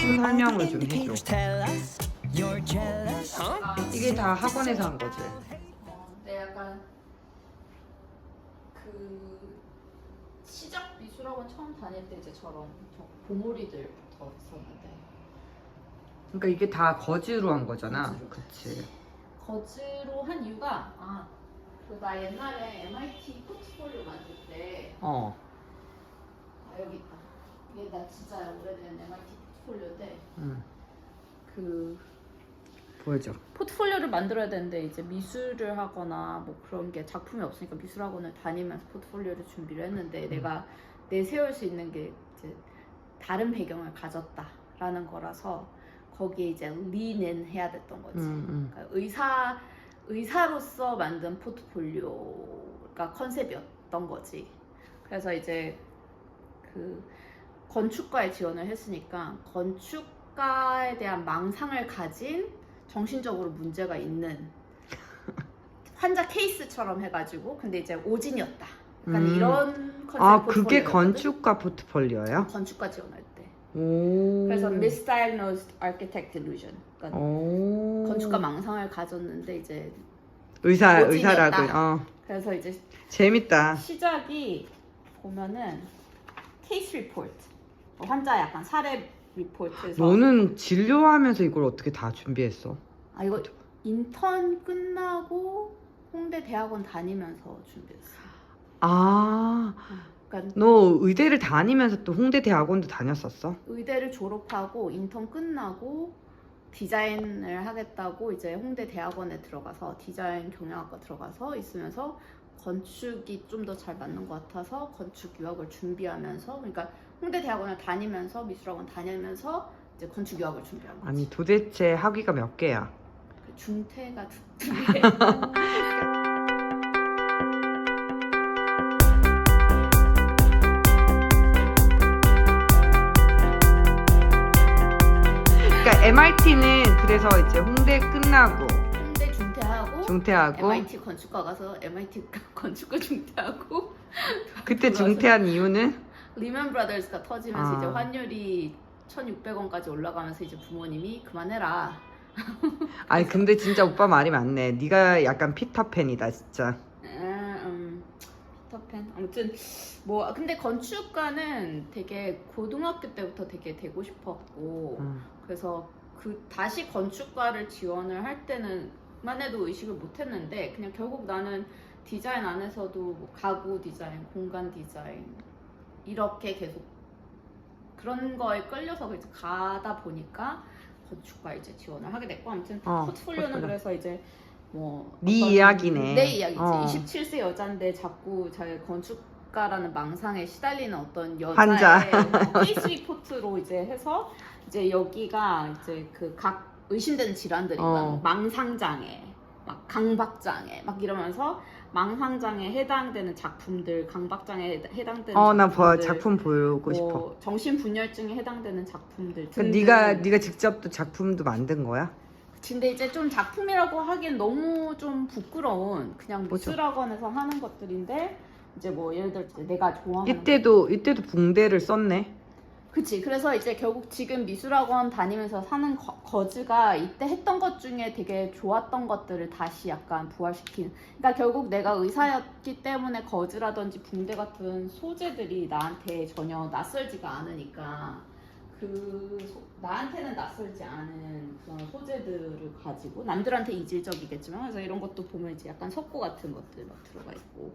작품 설명을 좀 해줘. 이게 다 학원에서 한 거지? 근데 약간 그 시작 미술학원 처음 다닐 때 이제 저런 보물이들부터 있었는데. 그러니까 이게 다 거즈로 한 거잖아. 거즈로. 그치. 거즈로 한 이유가 나 옛날에 MIT 포트폴리오 만들 때 여기 있다. 이게 나 진짜 오래된 MIT 포트폴리오인데 보여줘. 포트폴리오를 만들어야 되는데 이제 미술을 하거나 뭐 그런 게 작품이 없으니까 미술학원을 다니면서 포트폴리오를 준비를 했는데 내가 내세울 수 있는 게 이제 다른 배경을 가졌다라는 거라서 거기에 이제 리는 해야 됐던 거지. 그러니까 의사로서 만든 포트폴리오가 컨셉이었던 거지. 그래서 이제 그 건축가에 지원을 했으니까 건축가에 대한 망상을 가진 정신적으로 문제가 있는 환자 케이스처럼 해가지고 근데 이제 오진이었다. 약간 이런 컨셉 그게 건축가 포트폴리오예요? 건축가 지원할 때. 오. 그래서 misdiagnosed architect delusion. 그러니까 건축가 망상을 가졌는데 이제 의사라고. 그래서 이제 재밌다. 시작이 보면은 케이스 리포트. 환자 약간 사례 리포트에서. 너는 진료하면서 이걸 어떻게 다 준비했어? 이거 인턴 끝나고 홍대 대학원 다니면서 준비했어. 그러니까 너 의대를 다니면서 또 홍대 대학원도 다녔었어? 의대를 졸업하고 인턴 끝나고 디자인을 하겠다고 이제 홍대 대학원에 들어가서 디자인 경영학과 들어가서 있으면서 건축이 좀 더 잘 맞는 것 같아서 건축 유학을 준비하면서 그러니까 홍대 대학원을 다니면서 미술학원 다니면서 이제 건축 유학을 준비한 거지. 아니 도대체 학위가 몇 개야? 중퇴가 두 개. 그러니까 MIT는 그래서 이제 홍대 끝나고 홍대 중퇴하고 MIT 건축과 가서 MIT 건축과 중퇴하고 그때 중퇴한 이유는? 리먼 브라더스가 터지면서 이제 환율이 1,600원까지 올라가면서 이제 부모님이 그만해라. 아니 근데 진짜 오빠 말이 맞네. 네가 약간 피터팬이다 진짜. 피터팬. 아무튼 뭐 근데 건축가는 되게 고등학교 때부터 되게 되고 싶었고 그래서 다시 건축가를 지원을 할 때는만 해도 의식을 못했는데 그냥 결국 나는 디자인 안에서도 뭐 가구 디자인, 공간 디자인 이렇게 계속 그런 거에 끌려서 이제 가다 보니까 건축가 이제 지원을 하게 됐고 아무튼 포트폴리오는 그래서 이제 뭐 네 이야기네. 내 이야기지. 27세 여자인데 자꾸 자기 건축가라는 망상에 시달리는 어떤 여자의 케이스 리포트로 이제 해서 이제 여기가 이제 그 각 의심되는 질환들이 망상장애, 막 강박장애 막 이러면서 망상장애에 해당되는 작품들, 강박장애에 해당되는 나 작품 보고 싶어. 정신분열증에 해당되는 작품들 등등. 그러니까 네가 직접 또 작품도 만든 거야? 근데 이제 좀 작품이라고 하기엔 너무 좀 부끄러운 그냥 미술학원에서 하는 것들인데 이제 뭐 예를 들어 내가 좋아하는 이때도 붕대를 썼네. 그치. 그래서 이제 결국 지금 미술학원 다니면서 사는 거즈가 이때 했던 것 중에 되게 좋았던 것들을 다시 약간 부활시킨. 그러니까 결국 내가 의사였기 때문에 거즈라든지 붕대 같은 소재들이 나한테 전혀 낯설지가 않으니까 나한테는 낯설지 않은 그런 소재들을 가지고 남들한테 이질적이겠지만 그래서 이런 것도 보면 이제 약간 석고 같은 것들 막 들어가 있고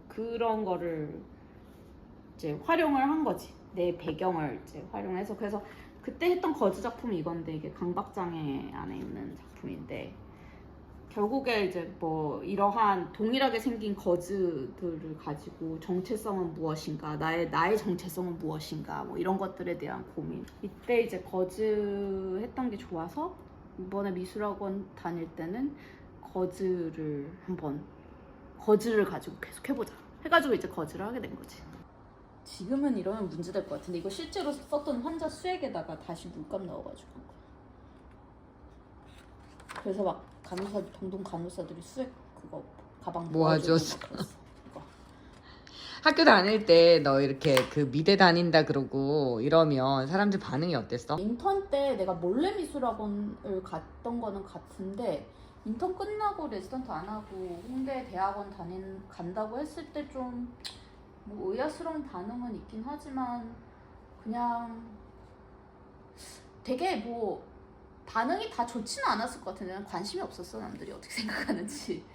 그런 거를 이제 활용을 한 거지. 내 배경을 이제 활용해서 그래서 그때 했던 거즈 작품이 이건데 이게 강박장애 안에 있는 작품인데 결국에 이제 뭐 이러한 동일하게 생긴 거즈들을 가지고 정체성은 무엇인가 나의 정체성은 무엇인가 뭐 이런 것들에 대한 고민 이때 이제 거즈 했던 게 좋아서 이번에 미술학원 다닐 때는 거즈를 가지고 계속 해보자 해가지고 이제 거즈를 하게 된 거지. 지금은 이러면 문제될 것 같은데 이거 실제로 썼던 환자 수액에다가 다시 물감 넣어가지고 한 거야. 그래서 막 동동 간호사들이 수액 그거 가방 모아줬어. 학교 다닐 때 너 이렇게 그 미대 다닌다 그러고 이러면 사람들 반응이 어땠어? 인턴 때 내가 몰래 미술학원을 갔던 거는 같은데 인턴 끝나고 레지던트 안 하고 홍대 대학원 간다고 했을 때 좀 뭐 의아스러운 반응은 있긴 하지만 그냥 되게 뭐 반응이 다 좋지는 않았을 것 같은데 난 관심이 없었어. 남들이 어떻게 생각하는지.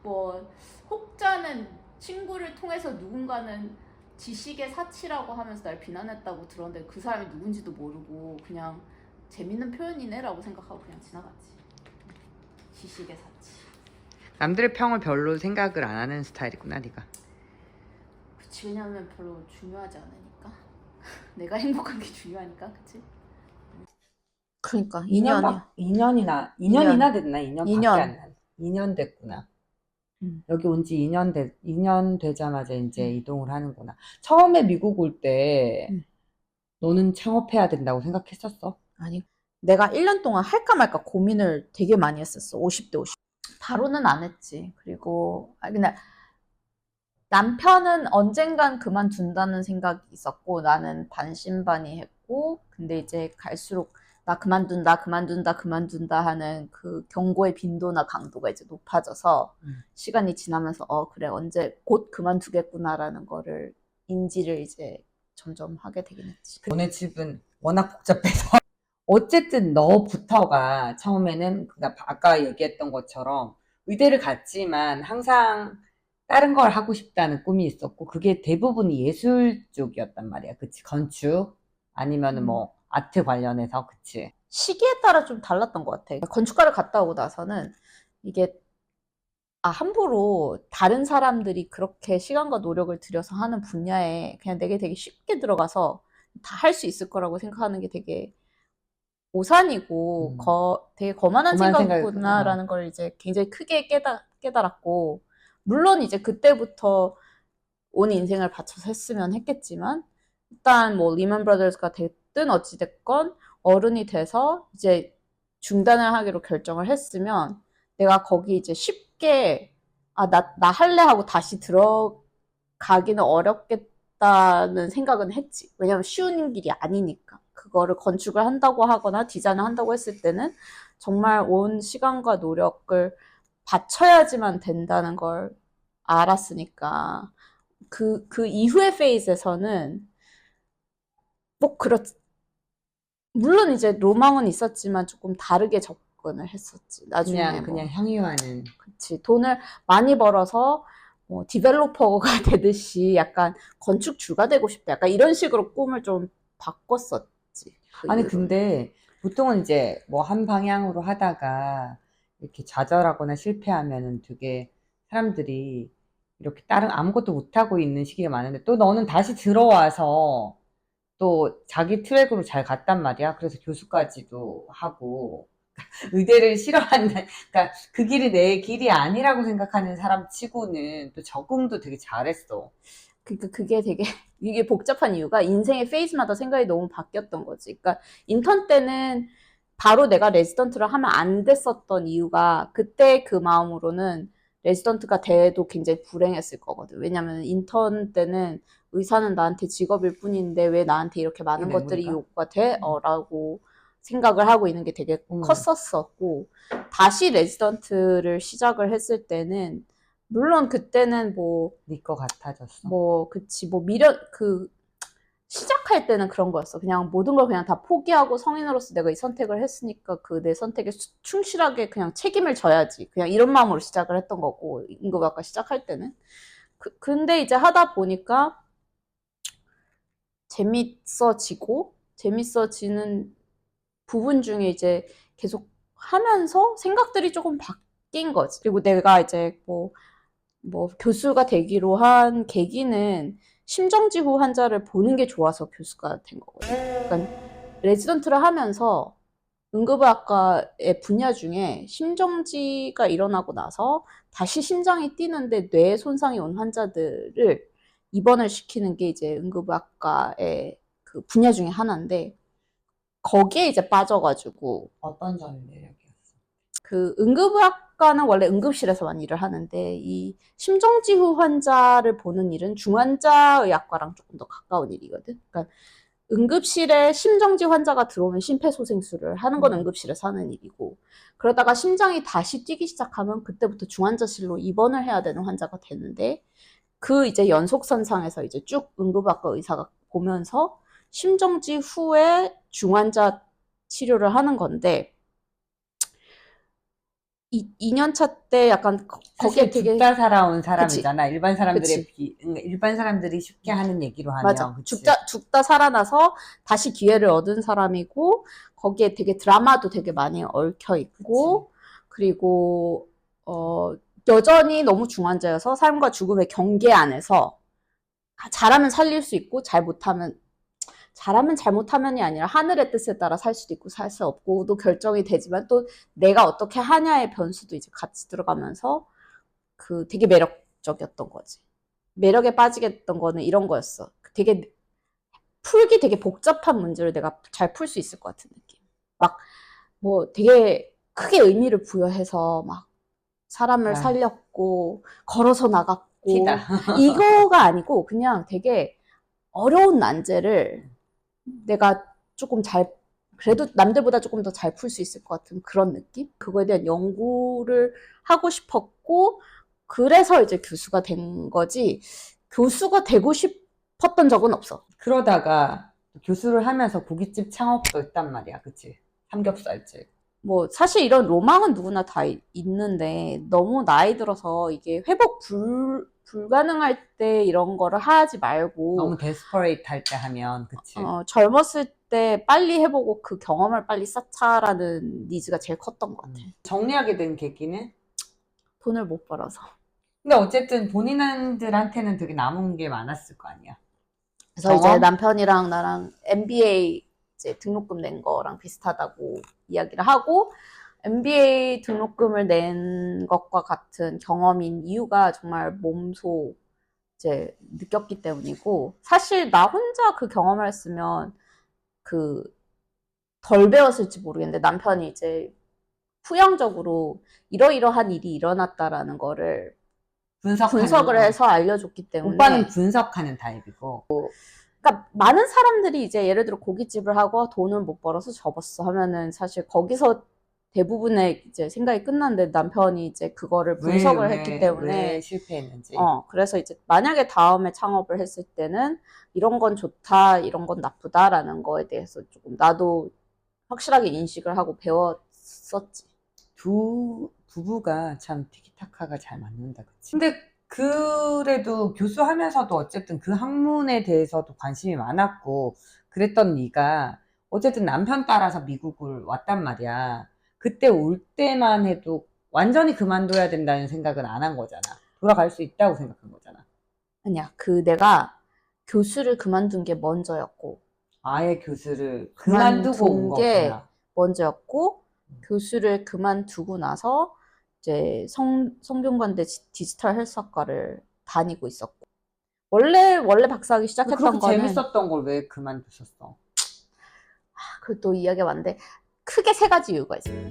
뭐 혹자는 친구를 통해서 누군가는 지식의 사치라고 하면서 날 비난했다고 들었는데 그 사람이 누군지도 모르고 그냥 재밌는 표현이네라고 생각하고 그냥 지나갔지. 지식의 사치. 남들의 평을 별로 생각을 안 하는 스타일이구나, 네가. 그치, 왜냐면 별로 중요하지 않으니까. 내가 행복한 게 중요하니까, 그치? 그러니까 2년이나 됐나? 2년밖에 안 나. 2년 됐구나. 여기 온 지 2년 되자마자 이제 이동을 하는구나. 처음에 미국 올 때 너는 창업해야 된다고 생각했었어? 아니, 내가 1년 동안 할까 말까 고민을 되게 많이 했었어. 50대 50. 바로는 안 했지. 그리고 근데 남편은 언젠간 그만둔다는 생각이 있었고 나는 반신반의했고 근데 이제 갈수록 나 그만둔다 하는 그 경고의 빈도나 강도가 이제 높아져서 시간이 지나면서 그래 언제 곧 그만두겠구나라는 거를 인지를 이제 점점 하게 되긴 했지. 너네 집은 워낙 복잡해서 어쨌든 너부터가 처음에는 그러니까 아까 얘기했던 것처럼 의대를 갔지만 항상 다른 걸 하고 싶다는 꿈이 있었고 그게 대부분이 예술 쪽이었단 말이야. 그치? 건축 아니면은 뭐 아트 관련해서 그치? 시기에 따라 좀 달랐던 것 같아. 건축가를 갔다 오고 나서는 이게 함부로 다른 사람들이 그렇게 시간과 노력을 들여서 하는 분야에 그냥 내게 되게 쉽게 들어가서 다 할 수 있을 거라고 생각하는 게 되게 오산이고 되게 거만한 생각이구나라는 걸 이제 굉장히 크게 깨달았고 물론 이제 그때부터 온 인생을 바쳐서 했으면 했겠지만 일단 뭐 리먼 브라더스가 됐든 어찌 됐건 어른이 돼서 이제 중단을 하기로 결정을 했으면 내가 거기 이제 쉽게 나 할래 하고 다시 들어가기는 어렵겠다는 생각은 했지. 왜냐면 쉬운 길이 아니니까. 그거를 건축을 한다고 하거나 디자인을 한다고 했을 때는 정말 온 시간과 노력을 바쳐야지만 된다는 걸 알았으니까 그 이후의 페이즈에서는 뭐 물론 이제 로망은 있었지만 조금 다르게 접근을 했었지. 나중에 그냥 향유하는. 그치. 돈을 많이 벌어서 뭐 디벨로퍼가 되듯이 약간 건축주가 되고 싶다. 약간 이런 식으로 꿈을 좀 바꿨었지. 아니 근데 보통은 이제 뭐 한 방향으로 하다가 이렇게 좌절하거나 실패하면은 되게 사람들이 이렇게 다른 아무것도 못하고 있는 시기가 많은데 또 너는 다시 들어와서 또 자기 트랙으로 잘 갔단 말이야. 그래서 교수까지도 하고 의대를 싫어하는 그러니까 그 길이 내 길이 아니라고 생각하는 사람 치고는 또 적응도 되게 잘했어. 그러니까 그게 되게 이게 복잡한 이유가 인생의 페이즈마다 생각이 너무 바뀌었던 거지. 그러니까 인턴 때는 바로 내가 레지던트를 하면 안 됐었던 이유가 그때 그 마음으로는 레지던트가 돼도 굉장히 불행했을 거거든. 왜냐면 인턴 때는 의사는 나한테 직업일 뿐인데 왜 나한테 이렇게 많은 것들이 요구가 돼? 라고 생각을 하고 있는 게 되게 컸었었고 다시 레지던트를 시작을 했을 때는 물론 그때는 네 거 같아졌어. 그치, 시작할 때는 그런 거였어. 그냥 모든 걸 그냥 다 포기하고 성인으로서 내가 이 선택을 했으니까 그 내 선택에 충실하게 그냥 책임을 져야지. 그냥 이런 마음으로 시작을 했던 거고, 인구학과 시작할 때는. 근데 이제 하다 보니까 재밌어지는 부분 중에 이제 계속 하면서 생각들이 조금 바뀐 거지. 그리고 내가 이제 교수가 되기로 한 계기는 심정지후 환자를 보는 게 좋아서 교수가 된 거거든. 그러니까 레지던트를 하면서 응급의학과의 분야 중에 심정지가 일어나고 나서 다시 심장이 뛰는데 뇌에 손상이 온 환자들을 입원을 시키는 게 이제 응급의학과의 그 분야 중에 하나인데 거기에 이제 빠져가지고 어떤 점이 매력이었어? 그 응급의학과 응급학과는 원래 응급실에서만 일을 하는데 이 심정지후 환자를 보는 일은 중환자의학과랑 조금 더 가까운 일이거든. 그러니까 응급실에 심정지 환자가 들어오면 심폐소생술을 하는 건 응급실에서 하는 일이고, 그러다가 심장이 다시 뛰기 시작하면 그때부터 중환자실로 입원을 해야 되는 환자가 되는데, 그 이제 연속선상에서 이제 쭉 응급학과 의사가 보면서 심정지 후에 중환자 치료를 하는 건데, 2년차 때 약간 거기에 사실 되게 죽다 살아온 그치. 사람이잖아. 일반 사람들의 그치. 일반 사람들이 쉽게 하는 얘기로 맞아. 하면, 그치? 죽다 살아나서 다시 기회를 얻은 사람이고, 거기에 되게 드라마도 되게 많이 얽혀 있고, 그리고, 여전히 너무 중환자여서 삶과 죽음의 경계 안에서 잘하면 살릴 수 있고, 잘하면 잘못하면이 아니라 하늘의 뜻에 따라 살 수도 있고 살 수 없고도 결정이 되지만 또 내가 어떻게 하냐의 변수도 이제 같이 들어가면서 그 되게 매력적이었던 거지. 매력에 빠지게 됐던 거는 이런 거였어. 되게 풀기 되게 복잡한 문제를 내가 잘 풀 수 있을 것 같은 느낌. 막 뭐 되게 크게 의미를 부여해서 막 사람을 살렸고 걸어서 나갔고 티다. 이거가 아니고 그냥 되게 어려운 난제를 내가 조금 그래도 남들보다 조금 더 잘 풀 수 있을 것 같은 그런 느낌? 그거에 대한 연구를 하고 싶었고, 그래서 이제 교수가 된 거지, 교수가 되고 싶었던 적은 없어. 그러다가 교수를 하면서 고깃집 창업도 했단 말이야. 그치? 삼겹살집. 뭐, 사실 이런 로망은 누구나 다 있는데, 너무 나이 들어서 이게 회복 불가능할 때 이런 거를 하지 말고, 너무 데스퍼레이트 할 때 하면, 그치? 젊었을 때 빨리 해보고 그 경험을 빨리 쌓자라는 니즈가 제일 컸던 것 같아. 정리하게 된 계기는? 돈을 못 벌어서. 근데 어쨌든 본인들한테는 되게 남은 게 많았을 거 아니야. 그래서 이제 남편이랑 나랑 MBA 이제 등록금 낸 거랑 비슷하다고 이야기를 하고, MBA 등록금을 낸 것과 같은 경험인 이유가 정말 몸소 이제 느꼈기 때문이고, 사실 나 혼자 그 경험을 했으면 덜 배웠을지 모르겠는데, 남편이 이제 후형적으로 이러이러한 일이 일어났다라는 거를 분석을 해서 알려줬기 때문에. 오빠는 분석하는 타입이고. 그러니까 많은 사람들이 이제 예를 들어 고깃집을 하고 돈을 못 벌어서 접었어 하면은 사실 거기서 대부분의 이제 생각이 끝났는데, 남편이 이제 그거를 분석을 했기 때문에 왜 실패했는지. 그래서 이제 만약에 다음에 창업을 했을 때는 이런 건 좋다, 이런 건 나쁘다라는 거에 대해서 조금 나도 확실하게 인식을 하고 배웠었지. 두 부부가 참 티키타카가 잘 맞는다, 그치? 근데 그래도 교수하면서도 어쨌든 그 학문에 대해서도 관심이 많았고 그랬던 네가 어쨌든 남편 따라서 미국을 왔단 말이야. 그때 올 때만 해도 완전히 그만둬야 된다는 생각은 안 한 거잖아. 돌아갈 수 있다고 생각한 거잖아. 아니야, 내가 교수를 그만둔 게 먼저였고, 아예 교수를 그만두고 온 거구나. 먼저였고, 교수를 그만두고 나서 이제 성균관대 디지털 헬스학과를 다니고 있었고, 원래 박사하기 시작했던 그렇게 거는 재밌었던 걸 왜 그만두셨어? 그또 이야기가 많은데 크게 세 가지 이유가 있어요.